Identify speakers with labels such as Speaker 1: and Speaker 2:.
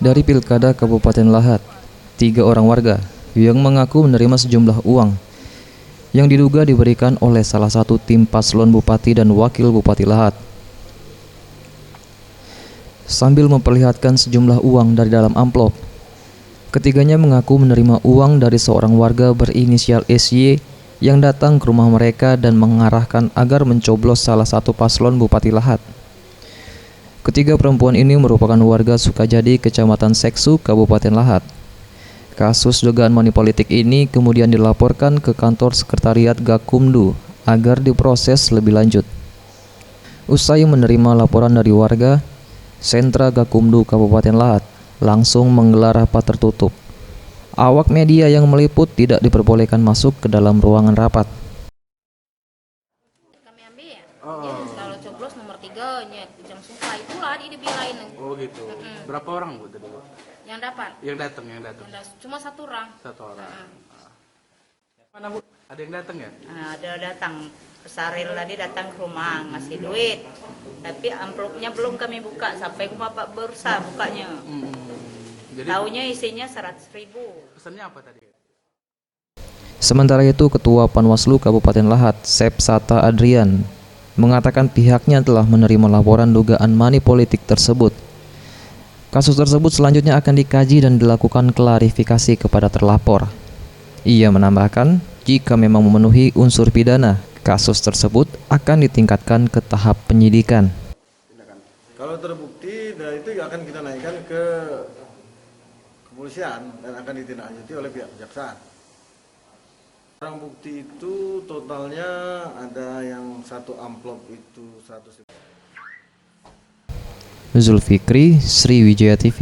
Speaker 1: Dari Pilkada Kabupaten Lahat, 3 orang warga yang mengaku menerima sejumlah uang yang diduga diberikan oleh salah satu tim paslon Bupati dan Wakil Bupati Lahat. Sambil memperlihatkan sejumlah uang dari dalam amplop, ketiganya mengaku menerima uang dari seorang warga berinisial SY yang datang ke rumah mereka dan mengarahkan agar mencoblos salah satu paslon Bupati Lahat. Ketiga perempuan ini merupakan warga Sukajadi, Kecamatan Seksu, Kabupaten Lahat. Kasus dugaan money politik ini kemudian dilaporkan ke kantor sekretariat Gakumdu agar diproses lebih lanjut. Usai menerima laporan dari warga, Sentra Gakumdu Kabupaten Lahat langsung menggelar rapat tertutup. Awak media yang meliput tidak diperbolehkan masuk ke dalam ruangan rapat.
Speaker 2: Kami ambil ya. Kalau coblos nomor 3 nya jam suka itulah dia dibilain.
Speaker 3: Oh gitu. Berapa orang Bu tadi?
Speaker 2: Yang dapat.
Speaker 3: Yang datang.
Speaker 2: Cuma 1 orang.
Speaker 3: 1 orang. Mana Bu? Ada yang datang ya?
Speaker 4: Ada datang Saril tadi datang ke rumah ngasih duit, tapi amplopnya belum kami buka sampai ke Bapak berusaha bukanya.
Speaker 3: Jadi
Speaker 4: Taunya isinya 100.000.
Speaker 3: pesannya apa tadi?
Speaker 1: Sementara itu, Ketua Panwaslu Kabupaten Lahat, Sepsata Adrian, mengatakan pihaknya telah menerima laporan dugaan money politik tersebut. Kasus tersebut selanjutnya akan dikaji dan dilakukan klarifikasi kepada terlapor. Ia menambahkan, jika memang memenuhi unsur pidana, kasus tersebut akan ditingkatkan ke tahap penyidikan.
Speaker 5: Kalau terbukti, dan itu akan kita naikkan ke kepolisian dan akan ditindaklanjuti oleh pihak kejaksaan. Barang bukti itu totalnya ada yang 1 amplop itu 100.000.
Speaker 1: Zulfikri, Sriwijaya TV.